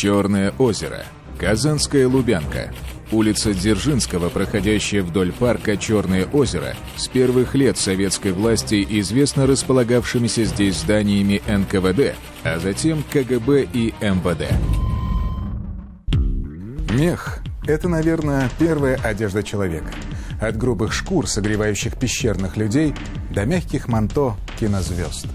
Черное озеро. Казанская Лубянка. Улица Дзержинского, проходящая вдоль парка Черное озеро, с первых лет советской власти известна располагавшимися здесь зданиями НКВД, а затем КГБ и МВД. Мех – это, наверное, первая одежда человека. От грубых шкур, согревающих пещерных людей, до мягких манто кинозвезд.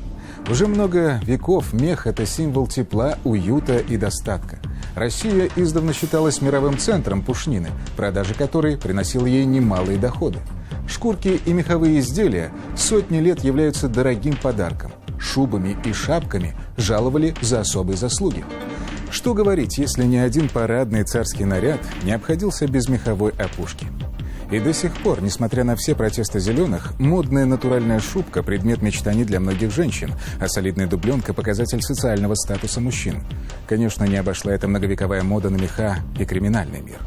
Уже много веков мех – это символ тепла, уюта и достатка. Россия издавна считалась мировым центром пушнины, продажа которой приносила ей немалые доходы. Шкурки и меховые изделия сотни лет являются дорогим подарком. Шубами и шапками жаловали за особые заслуги. Что говорить, если ни один парадный царский наряд не обходился без меховой опушки? И до сих пор, несмотря на все протесты зеленых, модная натуральная шубка – предмет мечтаний для многих женщин, а солидная дубленка – показатель социального статуса мужчин. Конечно, не обошла эта многовековая мода на меха и криминальный мир.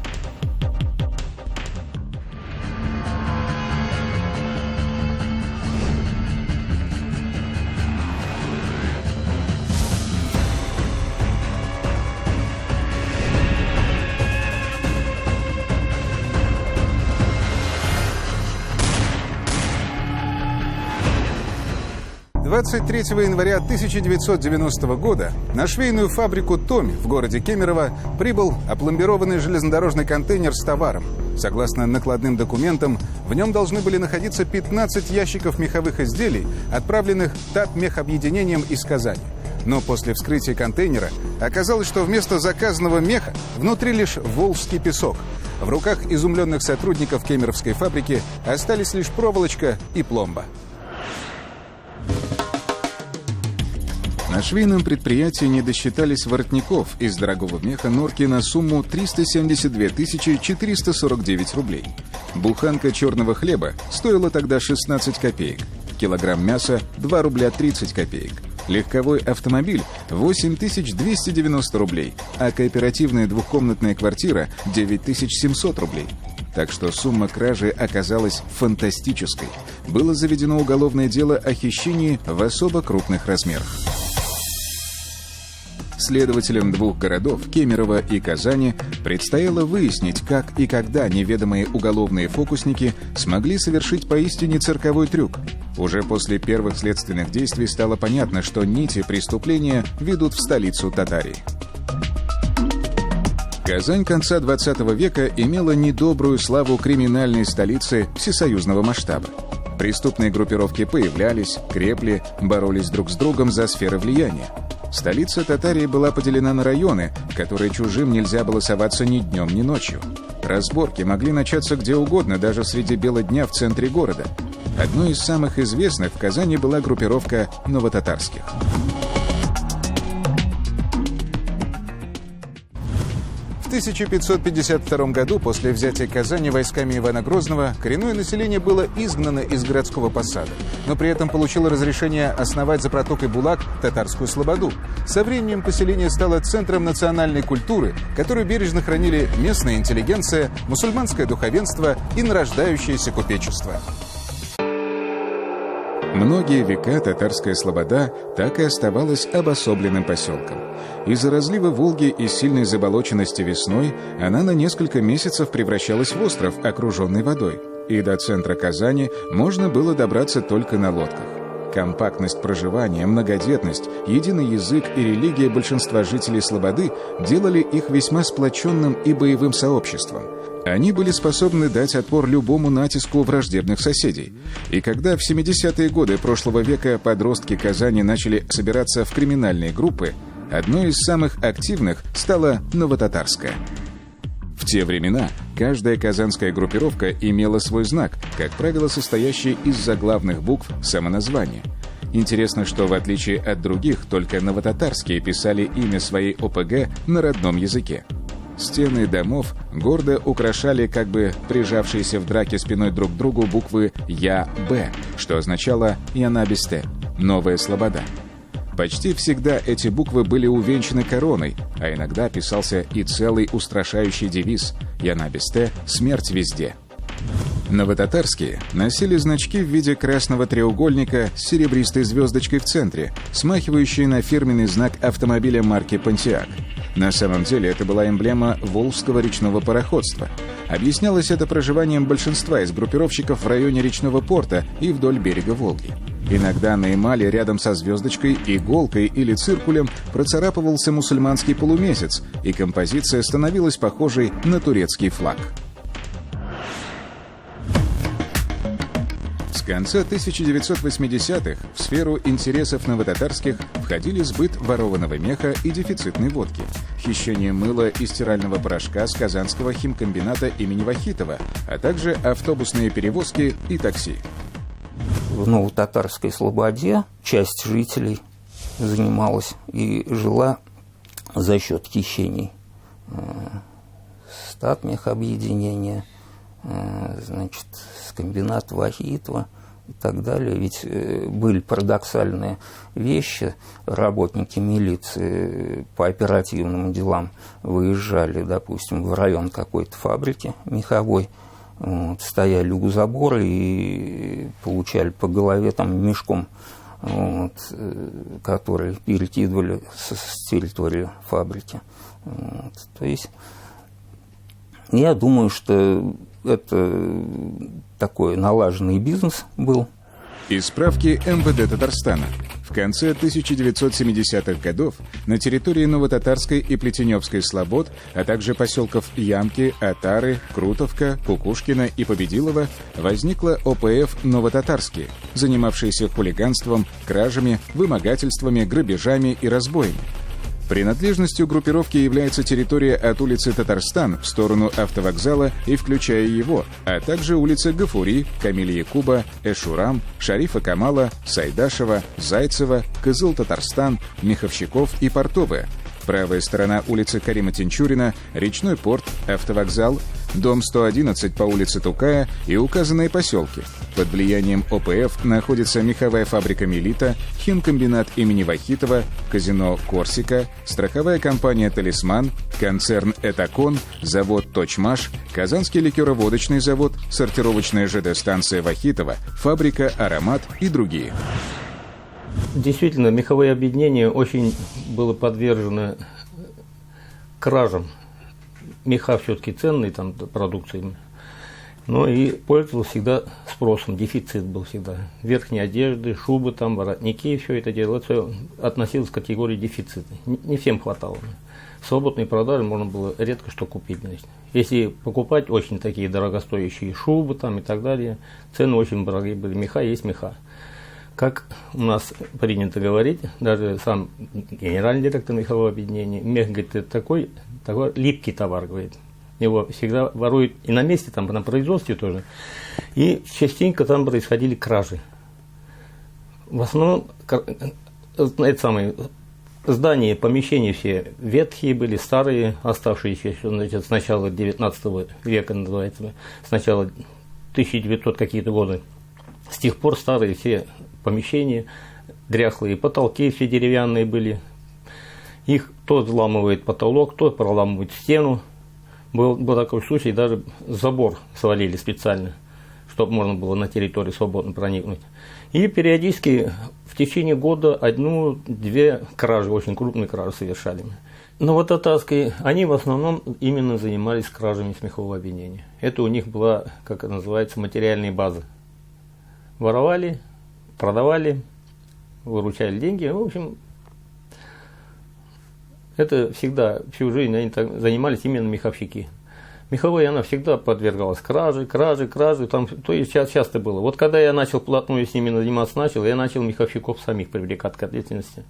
«23 января 1990 года на швейную фабрику «Томь» в городе Кемерово прибыл опломбированный железнодорожный контейнер с товаром. Согласно накладным документам, в нем должны были находиться 15 ящиков меховых изделий, отправленных Татмехобъединением из Казани. Но после вскрытия контейнера оказалось, что вместо заказанного меха внутри лишь волжский песок. В руках изумленных сотрудников кемеровской фабрики остались лишь проволочка и пломба. На швейном предприятии не досчитались воротников из дорогого меха норки на сумму 372 449 рублей. Буханка черного хлеба стоила тогда 16 копеек. Килограмм мяса – 2 рубля 30 копеек. Легковой автомобиль – 8290 рублей, а кооперативная двухкомнатная квартира – 9700 рублей. Так что сумма кражи оказалась фантастической. Было заведено уголовное дело о хищении в особо крупных размерах. Следователям двух городов, Кемерово и Казани, предстояло выяснить, как и когда неведомые уголовные фокусники смогли совершить поистине цирковой трюк. Уже после первых следственных действий стало понятно, что нити преступления ведут в столицу Татарии. Казань конца 20 века имела недобрую славу криминальной столицы всесоюзного масштаба. Преступные группировки появлялись, крепли, боролись друг с другом за сферы влияния. Столица Татарии была поделена на районы, в которые чужим нельзя было соваться ни днем, ни ночью. Разборки могли начаться где угодно, даже среди бела дня в центре города. Одной из самых известных в Казани была группировка новотатарских. В 1552 году, после взятия Казани войсками Ивана Грозного, коренное население было изгнано из городского посада, но при этом получило разрешение основать за протокой Булак татарскую слободу. Со временем поселение стало центром национальной культуры, которую бережно хранили местная интеллигенция, мусульманское духовенство и нарождающееся купечество. Многие века татарская слобода так и оставалась обособленным поселком. Из-за разлива Волги и сильной заболоченности весной она на несколько месяцев превращалась в остров, окруженный водой. И до центра Казани можно было добраться только на лодках. Компактность проживания, многодетность, единый язык и религия большинства жителей слободы делали их весьма сплоченным и боевым сообществом. Они были способны дать отпор любому натиску враждебных соседей. И когда в 70-е годы прошлого века подростки Казани начали собираться в криминальные группы, одной из самых активных стала новотатарская. В те времена каждая казанская группировка имела свой знак, как правило, состоящий из заглавных букв самоназвания. Интересно, что в отличие от других, только новотатарские писали имя своей ОПГ на родном языке. Стены домов гордо украшали как бы прижавшиеся в драке спиной друг к другу буквы Я-Б, что означало «Янабисте» — «Новая Слобода». Почти всегда эти буквы были увенчаны короной, а иногда писался и целый устрашающий девиз «Янабисте — смерть везде». Новотатарские носили значки в виде красного треугольника с серебристой звездочкой в центре, смахивающие на фирменный знак автомобиля марки «Понтиак». На самом деле это была эмблема Волжского речного пароходства. Объяснялось это проживанием большинства из группировщиков в районе речного порта и вдоль берега Волги. Иногда на эмали рядом со звездочкой, иголкой или циркулем процарапывался мусульманский полумесяц, и композиция становилась похожей на турецкий флаг. С конца 1980-х в сферу интересов новотатарских входили сбыт ворованного меха и дефицитной водки, хищение мыла и стирального порошка с Казанского химкомбината имени Вахитова, а также автобусные перевозки и такси. В Новотатарской слободе часть жителей занималась и жила за счет хищений статмехобъединения, значит, с комбината Вахитова и так далее. Ведь были парадоксальные вещи. Работники милиции по оперативным делам выезжали, допустим, в район какой-то фабрики меховой, вот, стояли у забора и получали по голове там мешком, вот, который перекидывали с территории фабрики. Вот. То есть я думаю, что это такой налаженный бизнес был. Из справки МВД Татарстана. В конце 1970-х годов на территории Новотатарской и Плетеневской слобод, а также поселков Ямки, Атары, Крутовка, Кукушкина и Победилово возникла ОПФ «Новотатарские», занимавшиеся хулиганством, кражами, вымогательствами, грабежами и разбоями. Принадлежностью группировки является территория от улицы Татарстан в сторону автовокзала и включая его, а также улицы Гафури, Камиля Якуба, Эшурам, Шарифа Камала, Сайдашева, Зайцева, Кызыл-Татарстан, Меховщиков и Портовая. Правая сторона улицы Карима Тинчурина, Речной порт, автовокзал, дом 111 по улице Тукая и указанные поселки. Под влиянием ОПФ находится меховая фабрика «Мелита», химкомбинат имени Вахитова, казино «Корсика», страховая компания «Талисман», концерн «Этакон», завод «Точмаш», Казанский ликероводочный завод, сортировочная ЖД-станция Вахитова, фабрика «Аромат» и другие. Действительно, меховое объединение очень было подвержено кражам. Меха все-таки ценные там продукции, но и пользовался всегда спросом, дефицит был всегда. Верхние одежды, шубы, там, воротники, все это дело, все относилось к категории дефицита. Не всем хватало. Свободной продажи можно было редко что купить. Значит. Если покупать очень такие дорогостоящие шубы там, и так далее, цены очень дорогие были. Меха есть меха. Как у нас принято говорить, даже сам генеральный директор мехового объединения, мех, говорит, это такой липкий товар, говорит. Его всегда воруют и на месте, там, на производстве тоже. И частенько там происходили кражи. В основном, это самое, здания, помещения все ветхие были, старые, оставшиеся, значит, с начала 19 века, называется, с начала 1900 какие-то годы. С тех пор старые все помещения, дряхлые потолки все деревянные были. Их то взламывает потолок, то проламывает стену. Был такой случай, даже забор свалили специально, чтобы можно было на территорию свободно проникнуть. И периодически в течение года 1-2 кражи, очень крупные кражи совершали. Но вот татарские, они в основном именно занимались кражами с мехового объединения. Это у них была, как это называется, материальная база. Воровали, продавали, выручали деньги. В общем, это всегда, всю жизнь они так занимались именно меховщики. Меховая, она всегда подвергалась краже. Там, то есть часто было. Вот когда я начал плотную с ними заниматься, я начал меховщиков самих привлекать к ответственности.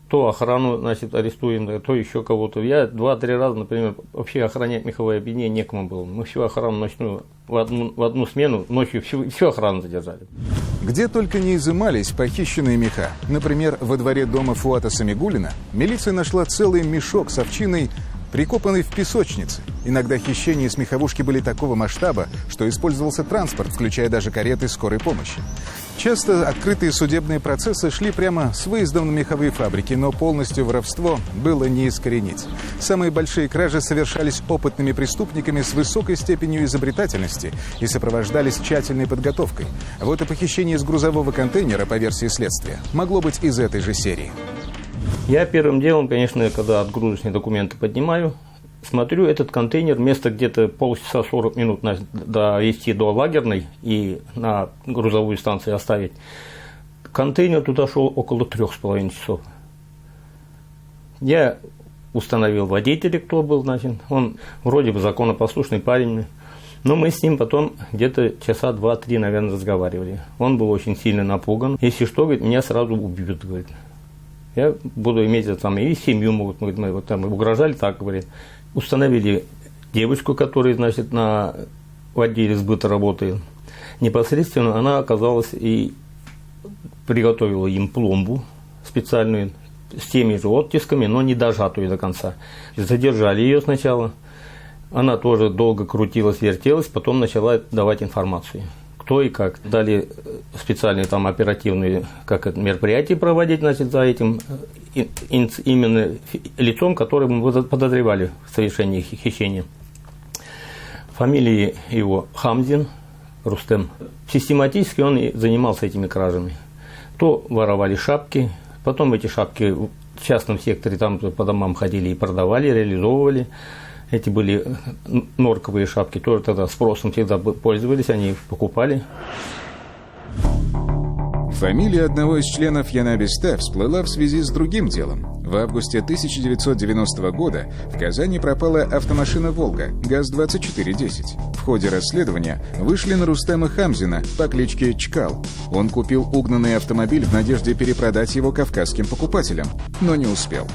То охрану, значит, арестуем, то еще кого-то. Я 2-3 раза, например, вообще охранять меховое объединение некому было. Мы всю охрану ночную в одну смену ночью всю охрану задержали. Где только не изымались похищенные меха. Например, во дворе дома Фуата Самигуллина милиция нашла целый мешок с овчиной, прикопанный в песочнице. Иногда хищения с меховушки были такого масштаба, что использовался транспорт, включая даже кареты скорой помощи. Часто открытые судебные процессы шли прямо с выездом на меховые фабрики, но полностью воровство было не искоренить. Самые большие кражи совершались опытными преступниками с высокой степенью изобретательности и сопровождались тщательной подготовкой. Вот и похищение из грузового контейнера, по версии следствия, могло быть из этой же серии. Я первым делом, конечно, когда отгрузочные документы поднимаю, смотрю этот контейнер, место где-то полчаса 40 минут довести до лагерной и на грузовую станцию оставить. Контейнер туда шел около 3,5 часов. Я установил водителя, кто был, значит, он вроде бы законопослушный парень, но мы с ним потом где-то часа 2-3, наверное, разговаривали. Он был очень сильно напуган. Если что, говорит, меня сразу убьют, говорит. Я буду иметь там и семью могут, мы вот там угрожали, так говорит. Установили девочку, которая, значит, в отделе сбыта работает. Непосредственно она оказалась и приготовила им пломбу специальную с теми же оттисками, но не дожатую до конца. Задержали ее сначала. Она тоже долго крутилась, вертелась, потом начала давать информацию. Кто и как. Дали специальные там оперативные мероприятия проводить, значит, за этим именно лицом, которое мы подозревали в совершении хищения. Фамилия его Хамзин Рустем. Систематически он и занимался этими кражами. То воровали шапки, потом эти шапки в частном секторе там по домам ходили и продавали, реализовывали. Эти были норковые шапки, тоже тогда спросом всегда пользовались, они их покупали. Фамилия одного из членов Янабиста всплыла в связи с другим делом. В августе 1990 года в Казани пропала автомашина «Волга» ГАЗ-2410. В ходе расследования вышли на Рустема Хамзина по кличке Чкал. Он купил угнанный автомобиль в надежде перепродать его кавказским покупателям, но не успел.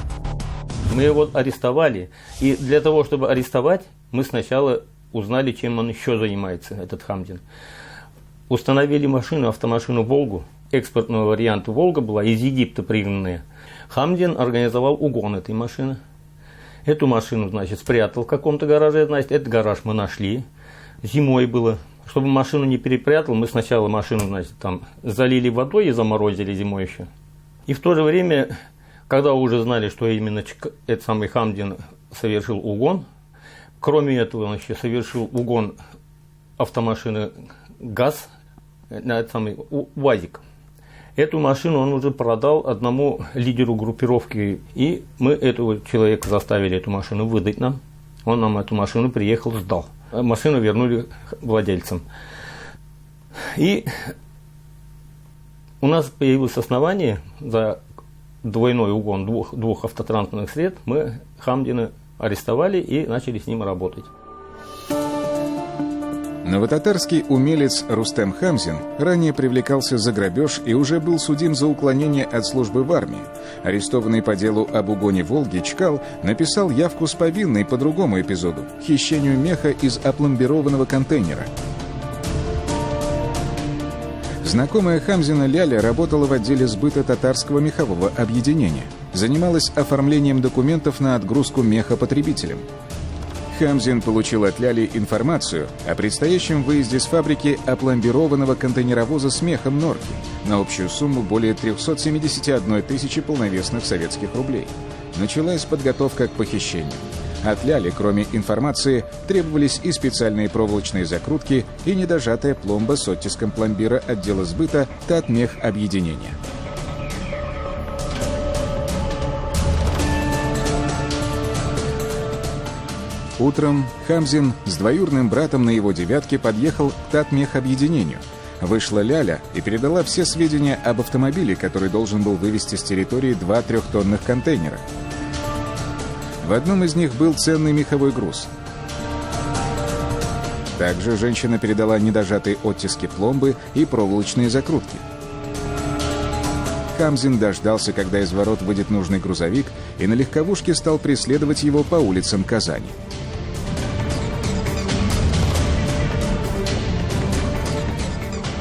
Мы его арестовали, и для того, чтобы арестовать, мы сначала узнали, чем он еще занимается, этот Хамзин. Установили машину, автомашину «Волгу», экспортного варианта «Волга» была из Египта пригнанная. Хамзин организовал угон этой машины. Эту машину, значит, спрятал в каком-то гараже, значит, этот гараж мы нашли. Зимой было. Чтобы машину не перепрятал, мы сначала машину, значит, там залили водой и заморозили зимой еще. И в то же время... Когда уже знали, что именно этот самый Хамзин совершил угон, кроме этого он еще совершил угон автомашины ГАЗ, на этот самый УАЗик. Эту машину он уже продал одному лидеру группировки, и мы этого человека заставили эту машину выдать нам. Он нам эту машину приехал, сдал. Машину вернули владельцам. И у нас появилось основание за двойной угон двух автотранспортных средств, мы Хамзина арестовали и начали с ним работать. Новотатарский умелец Рустем Хамзин ранее привлекался за грабеж и уже был судим за уклонение от службы в армии. Арестованный по делу об угоне «Волги» Чкал написал явку с повинной по другому эпизоду – хищению меха из опломбированного контейнера. Знакомая Хамзина Ляля работала в отделе сбыта татарского мехового объединения. Занималась оформлением документов на отгрузку меха потребителям. Хамзин получил от Ляли информацию о предстоящем выезде с фабрики опломбированного контейнеровоза с мехом «Норки» на общую сумму более 371 тысячи полновесных советских рублей. Началась подготовка к похищению. От Ляли, кроме информации, требовались и специальные проволочные закрутки, и недожатая пломба с оттиском пломбира отдела сбыта «Татмех объединения». Утром Хамзин с двоюродным братом на его «девятке» подъехал к «Татмех объединению». Вышла Ляля и передала все сведения об автомобиле, который должен был вывезти с территории 2 трехтонных контейнера. В одном из них был ценный меховой груз. Также женщина передала недожатые оттиски пломбы и проволочные закрутки. Хамзин дождался, когда из ворот выйдет нужный грузовик, и на легковушке стал преследовать его по улицам Казани.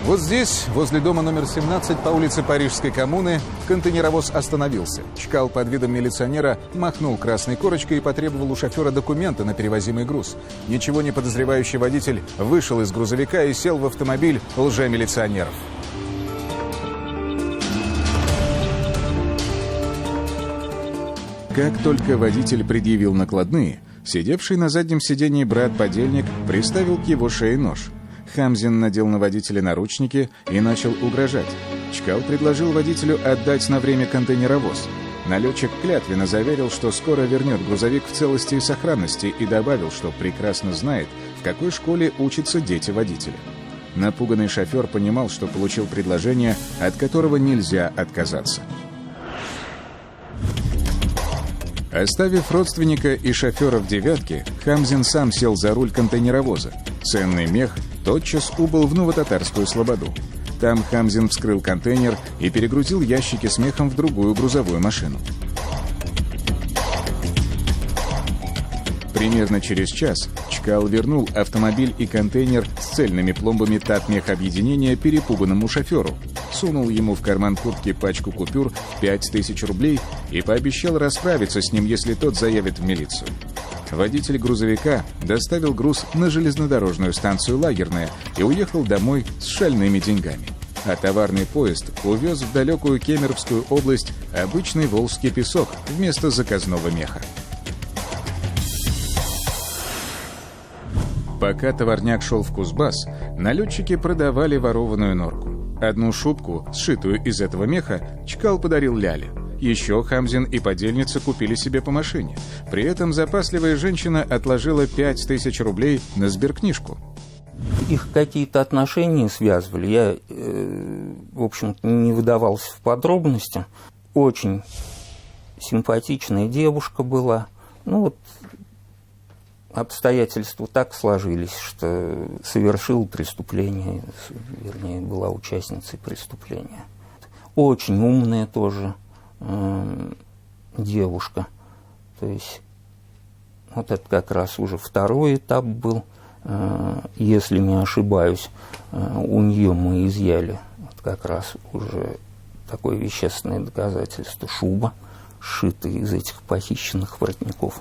Вот здесь, возле дома номер 17 по улице Парижской коммуны, контейнеровоз остановился. Чкал под видом милиционера махнул красной корочкой и потребовал у шофера документы на перевозимый груз. Ничего не подозревающий водитель вышел из грузовика и сел в автомобиль лжемилиционеров. Как только водитель предъявил накладные, сидевший на заднем сидении брат-подельник приставил к его шее нож. Хамзин надел на водителя наручники и начал угрожать. Чкал предложил водителю отдать на время контейнеровоз. Налетчик клятвенно заверил, что скоро вернет грузовик в целости и сохранности, и добавил, что прекрасно знает, в какой школе учатся дети водителя. Напуганный шофер понимал, что получил предложение, от которого нельзя отказаться. Оставив родственника и шофера в «девятке», Хамзин сам сел за руль контейнеровоза. Ценный мех тотчас убыл в Новотатарскую слободу. Там Хамзин вскрыл контейнер и перегрузил ящики с мехом в другую грузовую машину. Примерно через час Чкал вернул автомобиль и контейнер с цельными пломбами татмехобъединения перепуганному шоферу, сунул ему в карман куртки пачку купюр в 5000 рублей и пообещал расправиться с ним, если тот заявит в милицию. Водитель грузовика доставил груз на железнодорожную станцию «Лагерная» и уехал домой с шальными деньгами. А товарный поезд увез в далекую Кемеровскую область обычный волжский песок вместо заказного меха. Пока товарняк шел в Кузбасс, налетчики продавали ворованную норку. Одну шубку, сшитую из этого меха, Чкал подарил Ляле. Еще Хамзин и подельница купили себе по машине. При этом запасливая женщина отложила 5000 рублей на сберкнижку. Их какие-то отношения связывали. Я, в общем-то, не выдавался в подробности. Очень симпатичная девушка была. Ну вот, обстоятельства так сложились, что совершил преступление, вернее, была участницей преступления. Очень умная тоже девушка. То есть вот это как раз уже второй этап был. Если не ошибаюсь, у нее мы изъяли вот как раз уже такое вещественное доказательство — шуба, сшитая из этих похищенных воротников.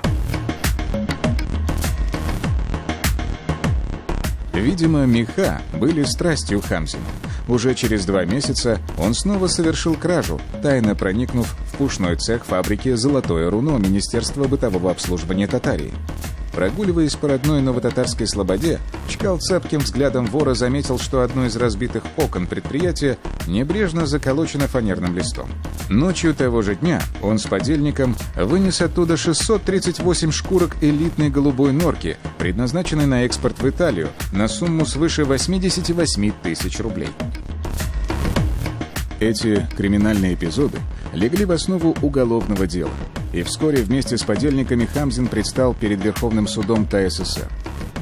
Видимо, меха были страстью Хамзина. Уже через 2 месяца он снова совершил кражу, тайно проникнув в пушной цех фабрики «Золотое руно» Министерства бытового обслуживания Татарии. Прогуливаясь по родной Новотатарской слободе, Чкал цепким взглядом вора заметил, что одно из разбитых окон предприятия небрежно заколочено фанерным листом. Ночью того же дня он с подельником вынес оттуда 638 шкурок элитной голубой норки, предназначенной на экспорт в Италию, на сумму свыше 88 тысяч рублей. Эти криминальные эпизоды легли в основу уголовного дела. И вскоре вместе с подельниками Хамзин предстал перед Верховным судом ТССР.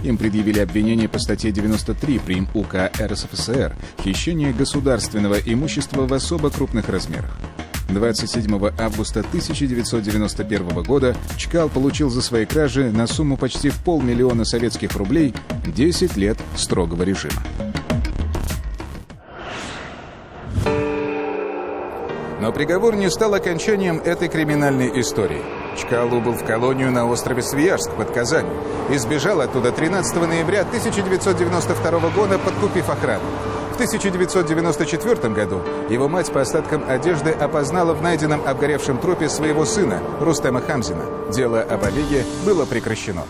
Им предъявили обвинение по статье 93 прим. УК РСФСР «Хищение государственного имущества в особо крупных размерах». 27 августа 1991 года Чкал получил за свои кражи на сумму почти в 500 000 советских рублей 10 лет строгого режима. Но приговор не стал окончанием этой криминальной истории. Чкал убыл в колонию на острове Свияжск под Казанью и сбежал оттуда 13 ноября 1992 года, подкупив охрану. В 1994 году его мать по остаткам одежды опознала в найденном обгоревшем трупе своего сына, Рустема Хамзина. Дело о побеге было прекращено.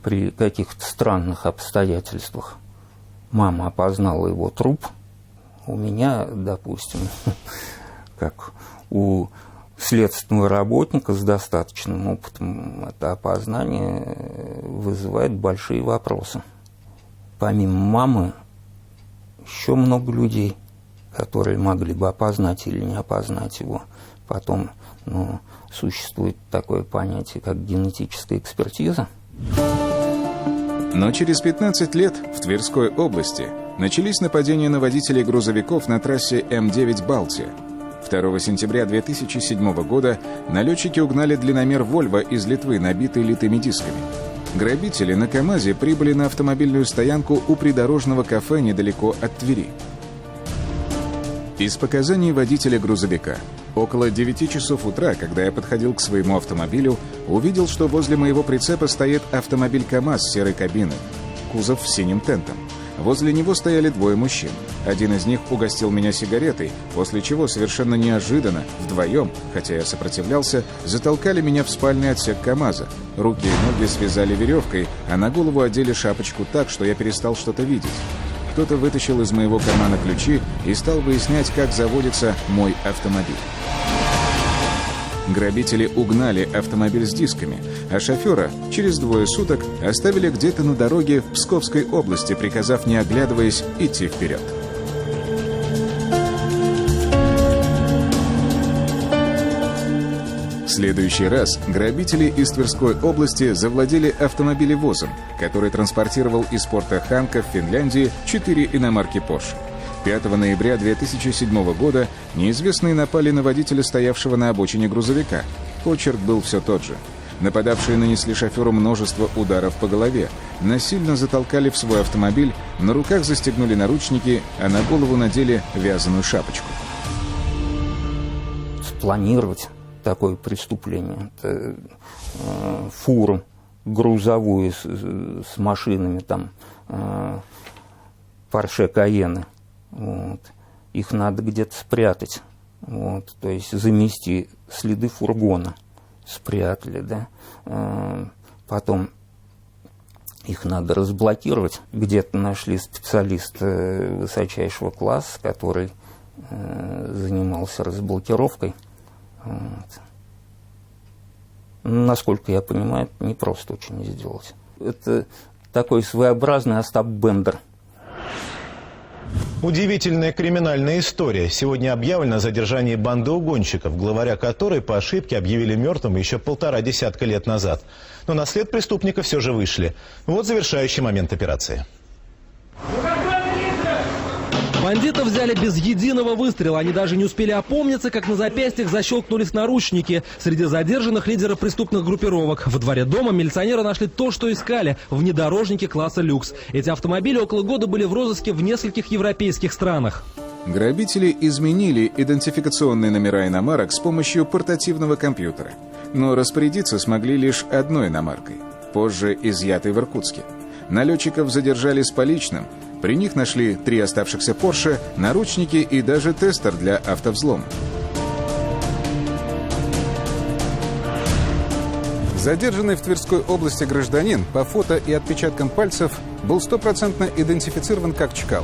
При каких-то странных обстоятельствах мама опознала его труп. У меня, допустим, как у следственного работника с достаточным опытом, это опознание вызывает большие вопросы. Помимо мамы, еще много людей, которые могли бы опознать или не опознать его. Потом существует такое понятие, как генетическая экспертиза. Но через 15 лет в Тверской области начались нападения на водителей грузовиков на трассе М9 «Балтия». 2 сентября 2007 года налетчики угнали длинномер «Вольво» из Литвы, набитый литыми дисками. Грабители на КАМАЗе прибыли на автомобильную стоянку у придорожного кафе недалеко от Твери. Из показаний водителя грузовика. Около 9 часов утра, когда я подходил к своему автомобилю, увидел, что возле моего прицепа стоит автомобиль КАМАЗ с серой кабиной, кузов с синим тентом. Возле него стояли двое мужчин. Один из них угостил меня сигаретой, после чего совершенно неожиданно, вдвоем, хотя я сопротивлялся, затолкали меня в спальный отсек КамАЗа. Руки и ноги связали веревкой, а на голову одели шапочку так, что я перестал что-то видеть. Кто-то вытащил из моего кармана ключи и стал выяснять, как заводится мой автомобиль. Грабители угнали автомобиль с дисками, а шофера через 2 суток оставили где-то на дороге в Псковской области, приказав, не оглядываясь, идти вперед. В следующий раз грабители из Тверской области завладели автомобилевозом, который транспортировал из порта Ханка в Финляндии 4 иномарки Porsche. 5 ноября 2007 года неизвестные напали на водителя, стоявшего на обочине грузовика. Почерк был все тот же. Нападавшие нанесли шоферу множество ударов по голове, насильно затолкали в свой автомобиль, на руках застегнули наручники, а на голову надели вязаную шапочку. Спланировать такое преступление, это, фуру грузовую с машинами, там, Porsche Cayenne. Вот. Их надо где-то спрятать, вот, то есть замести следы фургона, спрятали, да. Потом их надо разблокировать. Где-то нашли специалиста высочайшего класса, который занимался разблокировкой. Вот. Насколько я понимаю, это не просто очень сделать. Это такой своеобразный Остап Бендер. Удивительная криминальная история. Сегодня объявлено о задержании банды угонщиков, главаря которой по ошибке объявили мертвым еще 1,5 десятка лет назад. Но на след преступника все же вышли. Вот завершающий момент операции. Бандитов взяли без единого выстрела. Они даже не успели опомниться, как на запястьях защелкнулись наручники. Среди задержанных лидеров преступных группировок. Во дворе дома милиционеры нашли то, что искали – внедорожники класса люкс. Эти автомобили около года были в розыске в нескольких европейских странах. Грабители изменили идентификационные номера иномарок с помощью портативного компьютера. Но распорядиться смогли лишь одной иномаркой, позже изъятой в Иркутске. Налетчиков задержали с поличным. При них нашли 3 оставшихся Porsche, наручники и даже тестер для автовзлома. Задержанный в Тверской области гражданин по фото и отпечаткам пальцев был 100% идентифицирован как Чкал.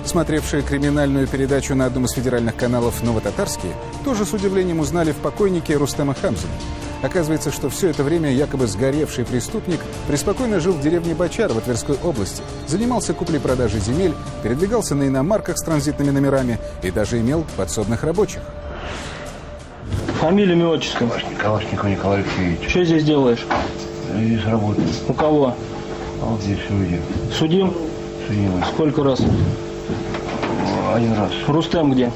Смотревшие криминальную передачу на одном из федеральных каналов «Новотатарские» тоже с удивлением узнали в покойнике Рустема Хамзина. Оказывается, что все это время якобы сгоревший преступник преспокойно жил в деревне Бочарово Тверской области, занимался куплей-продажей земель, передвигался на иномарках с транзитными номерами и даже имел подсобных рабочих. Фамилия, имя, отчество? Калашников Николай Алексеевич. Что здесь делаешь? Здесь работаю. У кого? А вот здесь судим. Судим? Судим. Сколько раз? 1 раз. Рустем где?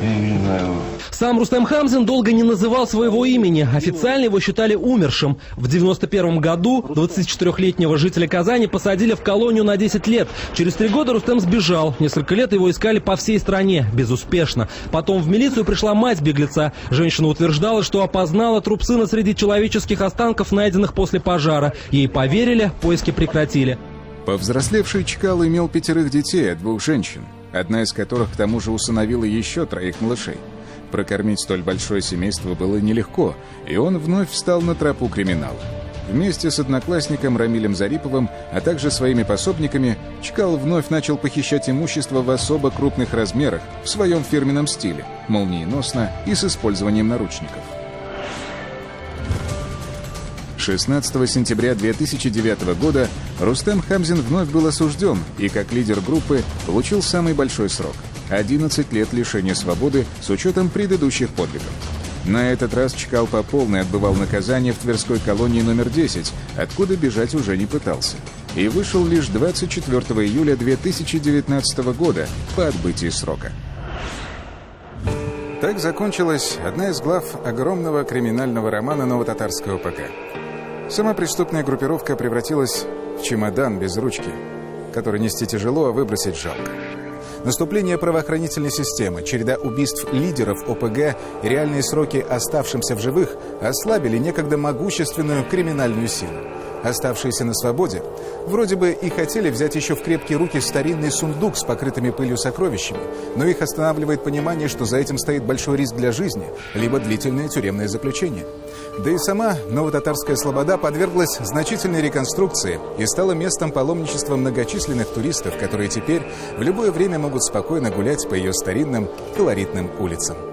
Я не знаю. Сам Рустем Хамзин долго не называл своего имени. Официально его считали умершим. В 1991 году 24-летнего жителя Казани посадили в колонию на 10 лет. Через 3 года Рустем сбежал. Несколько лет его искали по всей стране. Безуспешно. Потом в милицию пришла мать беглеца. Женщина утверждала, что опознала труп сына среди человеческих останков, найденных после пожара. Ей поверили, поиски прекратили. Повзрослевший Чкал имел 5 детей от 2 женщин, одна из которых к тому же усыновила еще 3 малышей. Прокормить столь большое семейство было нелегко, и он вновь встал на тропу криминала. Вместе с одноклассником Рамилем Зариповым, а также своими пособниками, Чкал вновь начал похищать имущество в особо крупных размерах в своем фирменном стиле, молниеносно и с использованием наручников. 16 сентября 2009 года Рустем Хамзин вновь был осужден и, как лидер группы, получил самый большой срок – 11 лет лишения свободы с учетом предыдущих подвигов. На этот раз Чкал по полной отбывал наказание в Тверской колонии номер 10, откуда бежать уже не пытался. И вышел лишь 24 июля 2019 года по отбытии срока. Так закончилась одна из глав огромного криминального романа Новотатарского ОПГ. Сама преступная группировка превратилась в чемодан без ручки, который нести тяжело, а выбросить жалко. Наступление правоохранительной системы, череда убийств лидеров ОПГ и реальные сроки оставшимся в живых ослабили некогда могущественную криминальную силу. Оставшиеся на свободе вроде бы и хотели взять еще в крепкие руки старинный сундук с покрытыми пылью сокровищами, но их останавливает понимание, что за этим стоит большой риск для жизни, либо длительное тюремное заключение. Да и сама Новотатарская слобода подверглась значительной реконструкции и стала местом паломничества многочисленных туристов, которые теперь в любое время могут спокойно гулять по ее старинным колоритным улицам.